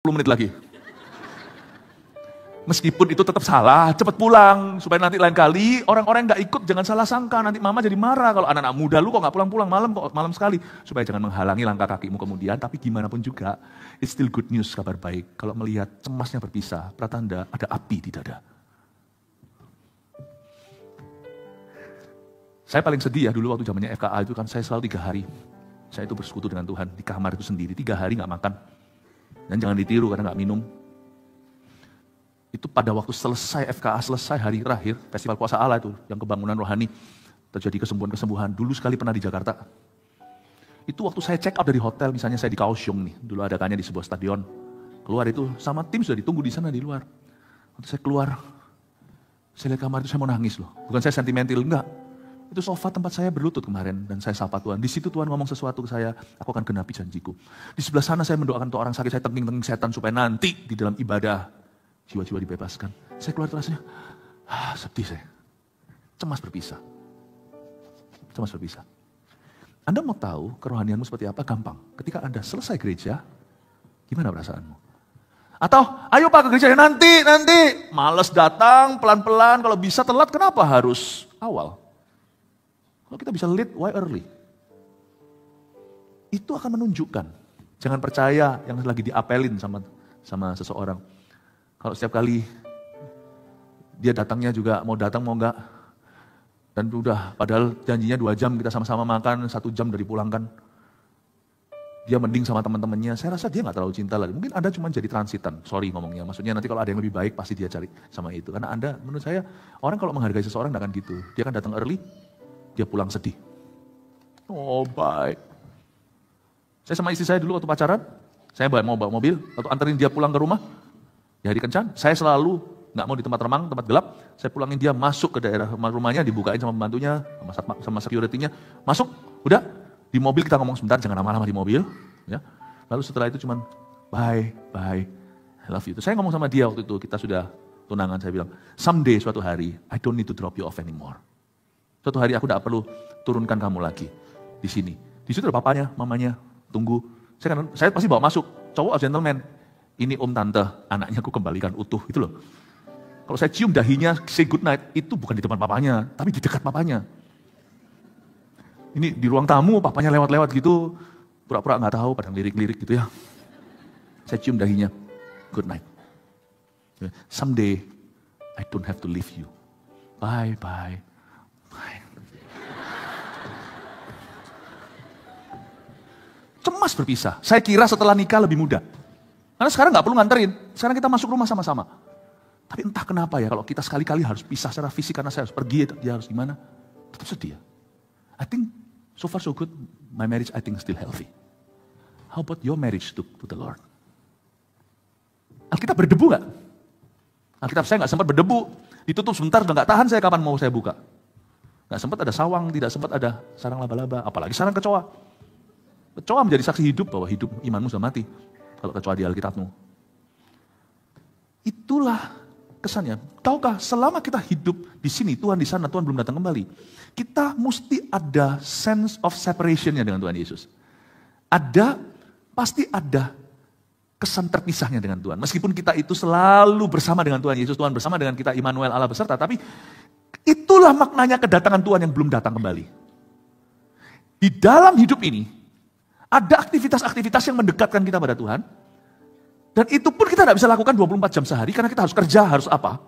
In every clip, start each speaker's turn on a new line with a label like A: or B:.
A: 10 menit lagi. Meskipun itu tetap salah, cepat pulang. Supaya nanti lain kali orang-orang yang gak ikut jangan salah sangka. Nanti mama jadi marah kalau anak-anak muda lu kok gak pulang-pulang malam kok malam sekali. Supaya jangan menghalangi langkah kakimu kemudian. Tapi gimana pun juga, it's still good news, kabar baik. Kalau melihat cemasnya berpisah, pratanda ada api di dada. Saya paling sedih ya dulu waktu zamannya FKA itu kan saya selalu 3 hari. Saya itu bersekutu dengan Tuhan di kamar itu sendiri, 3 hari gak makan. Dan jangan ditiru karena gak minum. Itu pada waktu selesai FKA, selesai hari terakhir, Festival Kuasa Allah itu, yang kebangunan rohani, terjadi kesembuhan-kesembuhan. Dulu sekali pernah di Jakarta. Itu waktu saya check out dari hotel, misalnya saya di Kaohsiung nih, dulu adakannya di sebuah stadion. Keluar itu, sama tim sudah ditunggu di sana di luar. Waktu saya keluar, saya lihat kamar itu saya mau nangis loh. Bukan saya sentimental, enggak. Itu sofa tempat saya berlutut kemarin, dan saya sapa Tuhan. Di situ Tuhan ngomong sesuatu ke saya, aku akan genapi janjiku. Di sebelah sana saya mendoakan untuk orang sakit, saya tengking-tengking setan supaya nanti di dalam ibadah, jiwa-jiwa dibebaskan. Saya keluar rasanya, sedih saya. Cemas berpisah. Cemas berpisah. Anda mau tahu kerohanianmu seperti apa? Gampang. Ketika Anda selesai gereja, gimana perasaanmu? Atau, ayo Pak ke gereja, nanti. Males datang, pelan-pelan, kalau bisa telat, kenapa harus awal? Kalau kita bisa lead, why early? Itu akan menunjukkan. Jangan percaya yang lagi diapelin sama seseorang. Kalau setiap kali dia datangnya juga mau datang mau enggak. Dan udah padahal janjinya 2 jam kita sama-sama makan, 1 jam dari pulangkan. Dia mending sama teman-temannya, saya rasa dia gak terlalu cinta lagi. Mungkin Anda cuma jadi transitan, sorry ngomongnya. Maksudnya nanti kalau ada yang lebih baik pasti dia cari sama itu. Karena Anda, menurut saya, orang kalau menghargai seseorang gak akan gitu. Dia akan datang early, dia pulang sedih. Oh baik. Saya sama istri saya dulu waktu pacaran, saya mau bawa mobil, waktu anterin dia pulang ke rumah, di hari kencan, saya selalu nggak mau di tempat remang, tempat gelap, saya pulangin dia masuk ke daerah rumahnya, dibukain sama pembantunya, sama security-nya, masuk, udah, di mobil kita ngomong sebentar, jangan lama-lama di mobil, ya. Lalu setelah itu cuman, bye, I love you. Saya ngomong sama dia waktu itu, kita sudah tunangan, saya bilang, someday suatu hari, I don't need to drop you off anymore. Suatu hari aku tidak perlu turunkan kamu lagi di sini. Di situ ada papanya, mamanya, tunggu. Saya pasti bawa masuk, cowok gentleman. Ini om tante, anaknya aku kembalikan utuh, itu loh. Kalau saya cium dahinya, say good night, itu bukan di depan papanya, tapi di dekat papanya. Ini di ruang tamu, papanya lewat-lewat gitu, pura-pura nggak tahu, pada lirik-lirik gitu ya. Saya cium dahinya, good night. Someday, I don't have to leave you. Bye. Cemas berpisah. Saya kira setelah nikah lebih mudah. Karena sekarang gak perlu nganterin, sekarang kita masuk rumah sama-sama. Tapi entah kenapa ya, kalau kita sekali-kali harus pisah secara fisik karena saya harus pergi, dia harus gimana, tetap sedih. I think so far so good, my marriage I think still healthy. How about your marriage to the Lord? Alkitab berdebu gak? Alkitab saya gak sempat berdebu, ditutup sebentar, udah gak tahan saya kapan mau saya buka. Gak sempat ada sawang, tidak sempat ada sarang laba-laba, apalagi sarang kecoa. Kecoa menjadi saksi hidup bahwa hidup imanmu sudah mati. Kalau kecoa di Alkitabmu. Itulah kesannya. Tahukah selama kita hidup di sini, Tuhan di sana, Tuhan belum datang kembali. Kita mesti ada sense of separationnya dengan Tuhan Yesus. Pasti ada kesan terpisahnya dengan Tuhan. Meskipun kita itu selalu bersama dengan Tuhan Yesus, Tuhan bersama dengan kita, Immanuel Allah beserta. Tapi itulah maknanya kedatangan Tuhan yang belum datang kembali. Di dalam hidup ini, ada aktivitas-aktivitas yang mendekatkan kita pada Tuhan. Dan itu pun kita tidak bisa lakukan 24 jam sehari karena kita harus kerja, harus apa.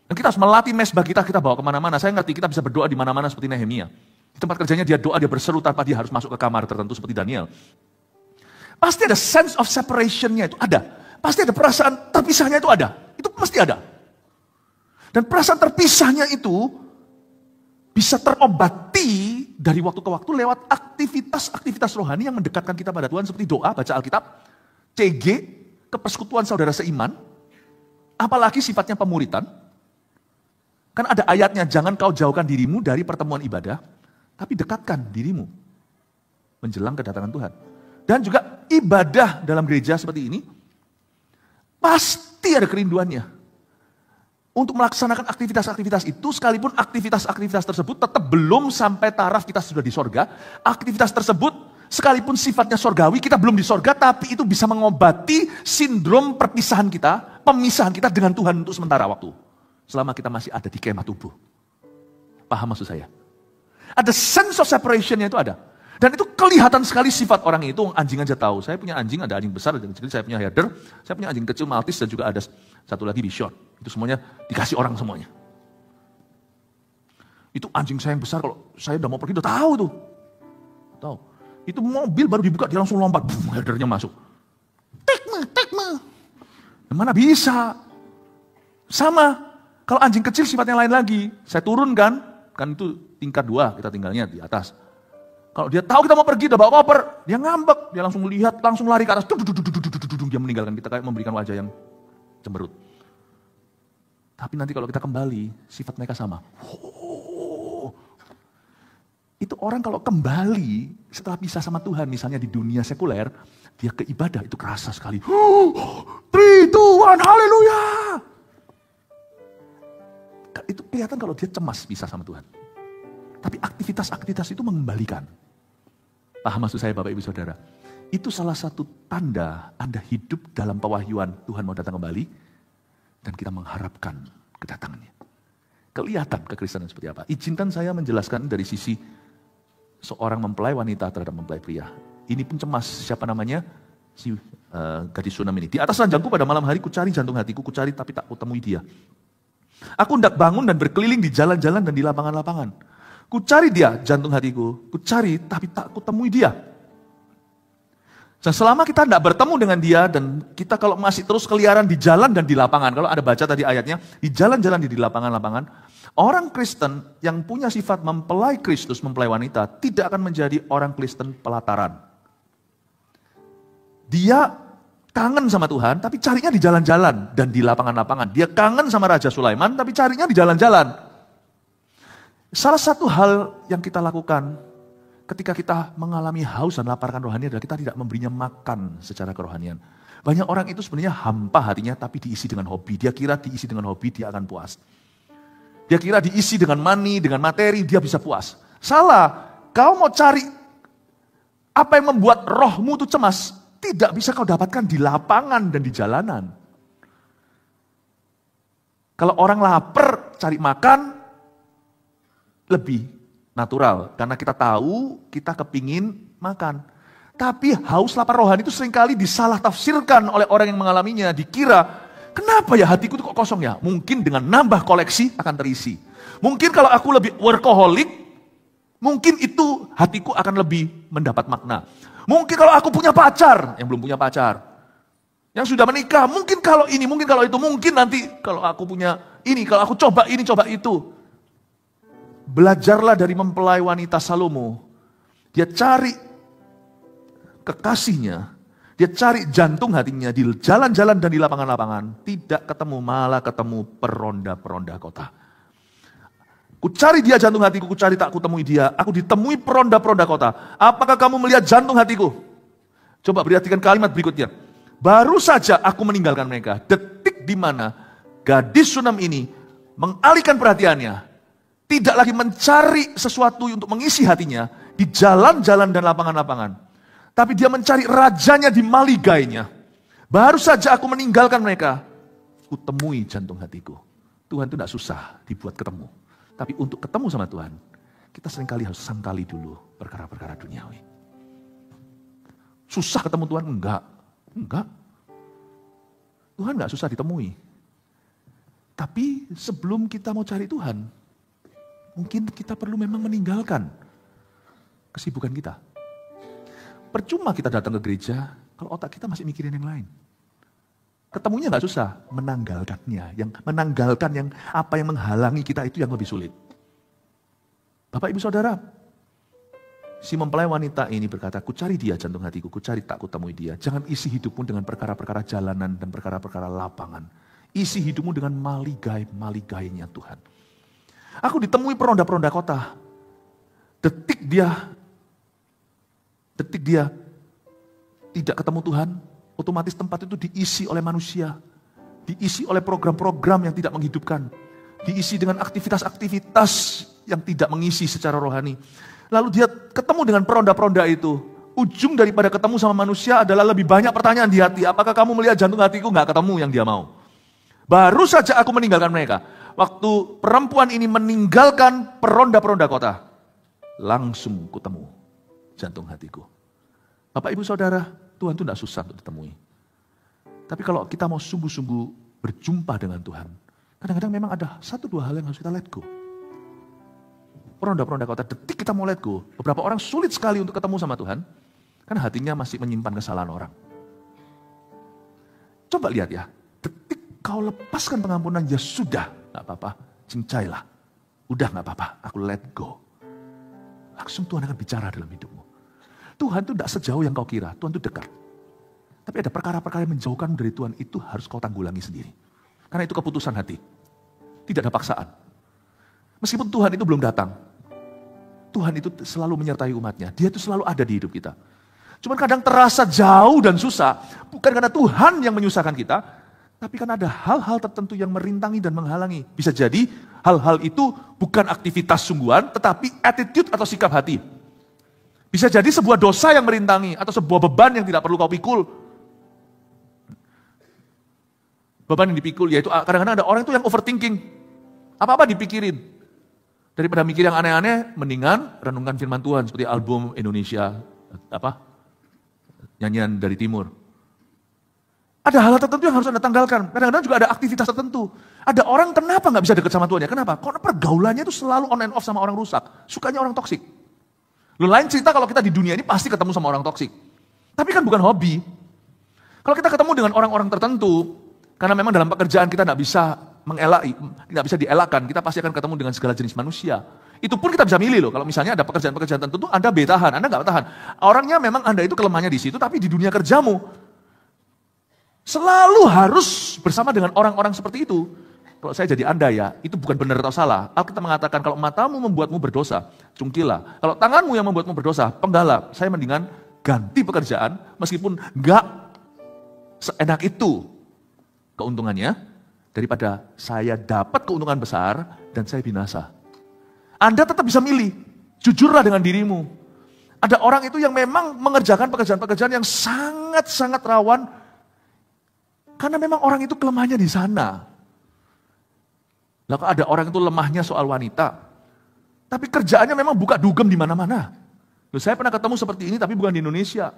A: Dan kita harus melatih mesbah kita bawa kemana-mana. Saya ngerti kita bisa berdoa di mana-mana seperti Nehemia. Di tempat kerjanya dia doa, dia berseru tanpa dia harus masuk ke kamar tertentu seperti Daniel. Pasti ada sense of separation-nya itu ada. Pasti ada perasaan terpisahnya itu ada. Itu pasti ada. Dan perasaan terpisahnya itu bisa terobati dari waktu ke waktu lewat aktivitas-aktivitas rohani yang mendekatkan kita pada Tuhan seperti doa, baca Alkitab, CG, kepersekutuan saudara seiman, apalagi sifatnya pemuritan. Kan ada ayatnya, jangan kau jauhkan dirimu dari pertemuan ibadah, tapi dekatkan dirimu menjelang kedatangan Tuhan. Dan juga ibadah dalam gereja seperti ini, pasti ada kerinduannya. Untuk melaksanakan aktivitas-aktivitas itu, sekalipun aktivitas-aktivitas tersebut tetap belum sampai taraf kita sudah di sorga, aktivitas tersebut sekalipun sifatnya sorgawi, kita belum di sorga, tapi itu bisa mengobati sindrom perpisahan kita, pemisahan kita dengan Tuhan untuk sementara waktu. Selama kita masih ada di kemah tubuh. Paham maksud saya? Ada sense of separation-nya itu ada. Dan itu kelihatan sekali sifat orang itu, anjing aja tahu. Saya punya anjing, ada anjing besar, ada anjing kecil, saya punya herder, saya punya anjing kecil Maltese, dan juga ada satu lagi Bichon. Itu semuanya dikasih orang semuanya. Itu anjing saya yang besar, kalau saya udah mau pergi, udah tahu tuh. Tahu. Itu mobil baru dibuka, dia langsung lompat, herdernya masuk. Take me. Mana bisa? Sama. Kalau anjing kecil sifatnya lain lagi. Saya turunkan, kan itu tingkat 2, kita tinggalnya di atas. Kalau dia tahu kita mau pergi, udah bawa koper, dia ngambek, dia langsung melihat, langsung lari ke atas, dia meninggalkan kita kayak memberikan wajah yang cemberut. Tapi nanti kalau kita kembali, sifat mereka sama. Itu orang kalau kembali setelah pisah sama Tuhan, misalnya di dunia sekuler, dia ke ibadah itu kerasa sekali. 3, 2, 1, haleluya! Itu kelihatan kalau dia cemas pisah sama Tuhan. Tapi aktivitas-aktivitas itu mengembalikan. Paham maksud saya Bapak Ibu Saudara? Itu salah satu tanda Anda hidup dalam pewahyuan Tuhan mau datang kembali. Dan kita mengharapkan kedatangannya. Kelihatan kekristenan seperti apa. Izinkan saya menjelaskan dari sisi seorang mempelai wanita terhadap mempelai pria. Ini pun cemas, siapa namanya? Si gadis Sunam ini. Di atas ranjangku pada malam hari kucari jantung hatiku, kucari tapi tak kutemui dia. Aku hendak bangun dan berkeliling di jalan-jalan dan di lapangan-lapangan. Kucari dia, jantung hatiku. Kucari, tapi tak kutemui dia. Dan selama kita tidak bertemu dengan dia, dan kita kalau masih terus keliaran di jalan dan di lapangan, kalau ada baca tadi ayatnya, di jalan-jalan di lapangan-lapangan, orang Kristen yang punya sifat mempelai Kristus, mempelai wanita, tidak akan menjadi orang Kristen pelataran. Dia kangen sama Tuhan, tapi carinya di jalan-jalan dan di lapangan-lapangan. Dia kangen sama Raja Sulaiman, tapi carinya di jalan-jalan. Salah satu hal yang kita lakukan ketika kita mengalami haus dan lapar akan rohani adalah kita tidak memberinya makan secara kerohanian. Banyak orang itu sebenarnya hampa hatinya tapi diisi dengan hobi. Dia kira diisi dengan hobi dia akan puas. Dia kira diisi dengan money, dengan materi dia bisa puas. Salah, kau mau cari apa yang membuat rohmu itu cemas, tidak bisa kau dapatkan di lapangan dan di jalanan. Kalau orang lapar cari makan, lebih natural, karena kita tahu kita kepingin makan. Tapi haus lapar rohani itu seringkali disalah tafsirkan oleh orang yang mengalaminya. Dikira, kenapa ya hatiku itu kok kosong ya? Mungkin dengan nambah koleksi akan terisi. Mungkin kalau aku lebih workaholic, mungkin itu hatiku akan lebih mendapat makna. Mungkin kalau aku punya pacar, yang belum punya pacar, yang sudah menikah, mungkin kalau ini, mungkin kalau itu, mungkin nanti kalau aku punya ini, kalau aku coba ini, coba itu. Belajarlah dari mempelai wanita Salomo. Dia cari kekasihnya, dia cari jantung hatinya di jalan-jalan dan di lapangan-lapangan. Tidak ketemu, malah ketemu peronda-peronda kota. Ku cari dia jantung hatiku, ku cari tak kutemui dia. Aku ditemui peronda-peronda kota. Apakah kamu melihat jantung hatiku? Coba perhatikan kalimat berikutnya. Baru saja aku meninggalkan mereka. Detik di mana gadis Sunam ini mengalihkan perhatiannya. Tidak lagi mencari sesuatu untuk mengisi hatinya di jalan-jalan dan lapangan-lapangan. Tapi dia mencari rajanya di maligainya. Baru saja aku meninggalkan mereka. Kutemui jantung hatiku. Tuhan itu tidak susah dibuat ketemu. Tapi untuk ketemu sama Tuhan, kita seringkali harus sangkali dulu perkara-perkara duniawi. Susah ketemu Tuhan? Enggak. Tuhan enggak susah ditemui. Tapi sebelum kita mau cari Tuhan, mungkin kita perlu memang meninggalkan kesibukan kita. Percuma kita datang ke gereja kalau otak kita masih mikirin yang lain. Ketemunya gak susah, menanggalkannya. Yang menanggalkan yang apa yang menghalangi kita itu yang lebih sulit. Bapak Ibu Saudara, si mempelai wanita ini berkata, ku cari dia jantung hatiku, ku cari tak kutemui dia. Jangan isi hidupmu dengan perkara-perkara jalanan dan perkara-perkara lapangan. Isi hidupmu dengan maligai-maligainya Tuhan. Aku ditemui peronda-peronda kota. Detik dia tidak ketemu Tuhan, otomatis tempat itu diisi oleh manusia. Diisi oleh program-program yang tidak menghidupkan. Diisi dengan aktivitas-aktivitas yang tidak mengisi secara rohani. Lalu dia ketemu dengan peronda-peronda itu. ujung daripada ketemu sama manusia adalah lebih banyak pertanyaan di hati. Apakah kamu melihat jantung hatiku? Nggak ketemu yang dia mau. Baru saja aku meninggalkan mereka. Waktu perempuan ini meninggalkan peronda-peronda kota, langsung kutemu jantung hatiku. Bapak ibu saudara, Tuhan itu tidak susah untuk ditemui. Tapi kalau kita mau sungguh-sungguh berjumpa dengan Tuhan, kadang-kadang memang ada 1-2 hal yang harus kita let go. Peronda-peronda kota, detik kita mau let go. Beberapa orang sulit sekali untuk ketemu sama Tuhan, karena hatinya masih menyimpan kesalahan orang. Coba lihat ya, detik kau lepaskan pengampunan, ya sudah, gak apa-apa, cincailah. Udah gak apa-apa, aku let go. Langsung Tuhan akan bicara dalam hidupmu. Tuhan itu tidak sejauh yang kau kira, Tuhan itu dekat. Tapi ada perkara-perkara yang menjauhkan dari Tuhan, itu harus kau tanggulangi sendiri. Karena itu keputusan hati. Tidak ada paksaan. Meskipun Tuhan itu belum datang, Tuhan itu selalu menyertai umatnya. Dia itu selalu ada di hidup kita. Cuman kadang terasa jauh dan susah, bukan karena Tuhan yang menyusahkan kita, tapi karena ada hal-hal tertentu yang merintangi dan menghalangi. Bisa jadi hal-hal itu bukan aktivitas sungguhan, tetapi attitude atau sikap hati. Bisa jadi sebuah dosa yang merintangi, atau sebuah beban yang tidak perlu kau pikul. Beban yang dipikul, yaitu kadang-kadang ada orang itu yang overthinking. Apa-apa dipikirin. Daripada mikir yang aneh-aneh, mendingan renungkan firman Tuhan. Seperti album Indonesia, nyanyian dari timur. Ada hal tertentu yang harus Anda tanggalkan. Kadang-kadang juga ada aktivitas tertentu. Ada orang kenapa nggak bisa dekat sama Tuhan ya? Kenapa? Karena pergaulannya itu selalu on and off sama orang rusak. Sukanya orang toksik. Lu lain cerita kalau kita di dunia ini pasti ketemu sama orang toksik. Tapi kan bukan hobi. Kalau kita ketemu dengan orang-orang tertentu, karena memang dalam pekerjaan kita nggak bisa tidak bisa dielakkan, kita pasti akan ketemu dengan segala jenis manusia. Itu pun kita bisa milih loh, kalau misalnya ada pekerjaan-pekerjaan tertentu, Anda tahan, Anda nggak tahan. Orangnya memang Anda itu kelemahannya di situ, tapi di dunia kerjamu, selalu harus bersama dengan orang-orang seperti itu. Kalau saya jadi Anda ya, itu bukan benar atau salah. Alkitab mengatakan kalau matamu membuatmu berdosa, cungkilah. Kalau tanganmu yang membuatmu berdosa, penggalap. Saya mendingan ganti pekerjaan, meskipun nggak seenak itu keuntungannya, daripada saya dapat keuntungan besar dan saya binasa. Anda tetap bisa milih, jujurlah dengan dirimu. Ada orang itu yang memang mengerjakan pekerjaan-pekerjaan yang sangat-sangat rawan, karena memang orang itu kelemahannya di sana. Lalu ada orang itu lemahnya soal wanita, tapi kerjaannya memang buka dugem di mana-mana. Saya pernah ketemu seperti ini, tapi bukan di Indonesia.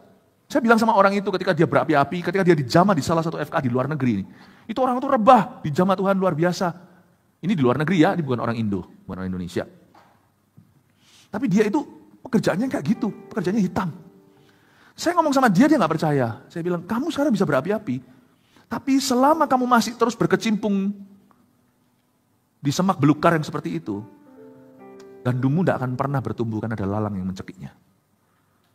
A: Saya bilang sama orang itu ketika dia berapi-api, ketika dia dijamah di salah satu FK di luar negeri ini. Itu orang itu rebah, dijamah Tuhan luar biasa. Ini di luar negeri ya, ini bukan orang Indo, bukan orang Indonesia. Tapi dia itu pekerjaannya kayak gitu, pekerjaannya hitam. Saya ngomong sama dia nggak percaya. Saya bilang, kamu sekarang bisa berapi-api, tapi selama kamu masih terus berkecimpung di semak belukar yang seperti itu, gandummu tidak akan pernah bertumbuh karena ada lalang yang mencekiknya.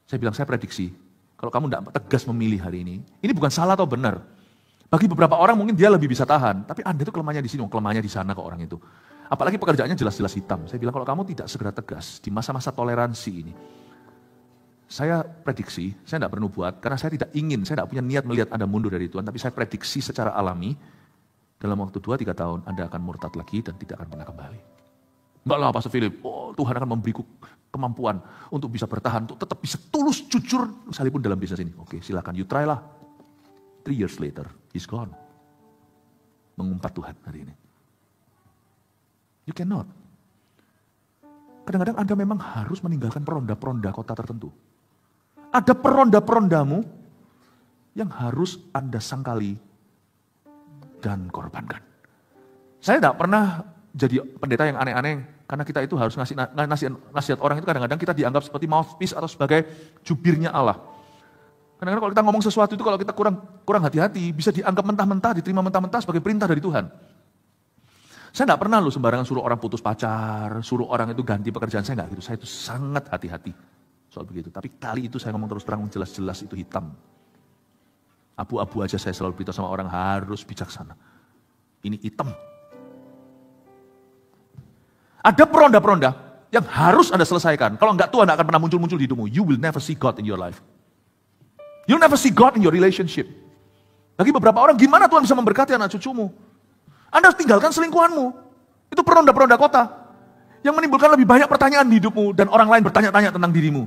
A: Saya bilang, saya prediksi, kalau kamu tidak tegas memilih hari ini bukan salah atau benar. Bagi beberapa orang mungkin dia lebih bisa tahan, tapi Anda itu kelemahannya di sini, kelemahannya di sana kok orang itu. Apalagi pekerjaannya jelas-jelas hitam. Saya bilang kalau kamu tidak segera tegas di masa-masa toleransi ini, saya prediksi, saya tidak perlu buat, karena saya tidak punya niat melihat Anda mundur dari Tuhan, tapi saya prediksi secara alami, dalam waktu 2-3 tahun Anda akan murtad lagi dan tidak akan pernah kembali. Enggak lah Pastor Philip, Tuhan akan memberiku kemampuan untuk bisa bertahan, untuk tetap bisa tulus, jujur, sekalipun dalam bisnis ini. Oke, silakan, you try lah. 3 years later, he's gone. Mengumpat Tuhan hari ini. You cannot. Kadang-kadang Anda memang harus meninggalkan peronda-peronda kota tertentu. Ada peronda-perondamu yang harus Anda sangkali dan korbankan. Saya tidak pernah jadi pendeta yang aneh-aneh, karena kita itu harus nasihat orang itu kadang-kadang kita dianggap seperti mouthpiece atau sebagai jubirnya Allah. Kadang-kadang kalau kita ngomong sesuatu itu kalau kita kurang hati-hati, bisa dianggap mentah-mentah, diterima mentah-mentah sebagai perintah dari Tuhan. Saya tidak pernah sembarangan suruh orang putus pacar, suruh orang itu ganti pekerjaan, saya nggak gitu. Saya itu sangat hati-hati soal begitu. Tapi kali itu saya ngomong terus terang, jelas-jelas itu hitam. Abu-abu aja saya selalu beritahu sama orang harus bijaksana. Ini hitam. Ada peronda-peronda yang harus Anda selesaikan. Kalau enggak, Tuhan akan pernah muncul-muncul di hidupmu. You will never see God in your life. You'll never see God in your relationship. Bagi beberapa orang, gimana Tuhan bisa memberkati anak cucumu? Anda harus tinggalkan selingkuhanmu. Itu peronda-peronda kota. Yang menimbulkan lebih banyak pertanyaan di hidupmu. Dan orang lain bertanya-tanya tentang dirimu.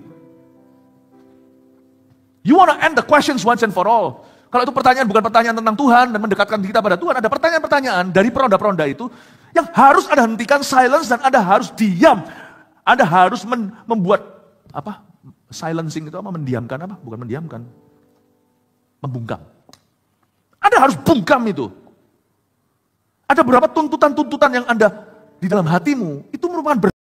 A: You want to end the questions once and for all. Kalau itu pertanyaan bukan pertanyaan tentang Tuhan dan mendekatkan kita pada Tuhan, ada pertanyaan-pertanyaan dari peronda-peronda itu yang harus Anda hentikan silence dan Anda harus diam. Anda harus membuat apa? Silencing itu apa? Mendiamkan apa? Bukan mendiamkan. Membungkam. Anda harus bungkam itu. Ada beberapa tuntutan-tuntutan yang Anda di dalam hatimu, itu merupakan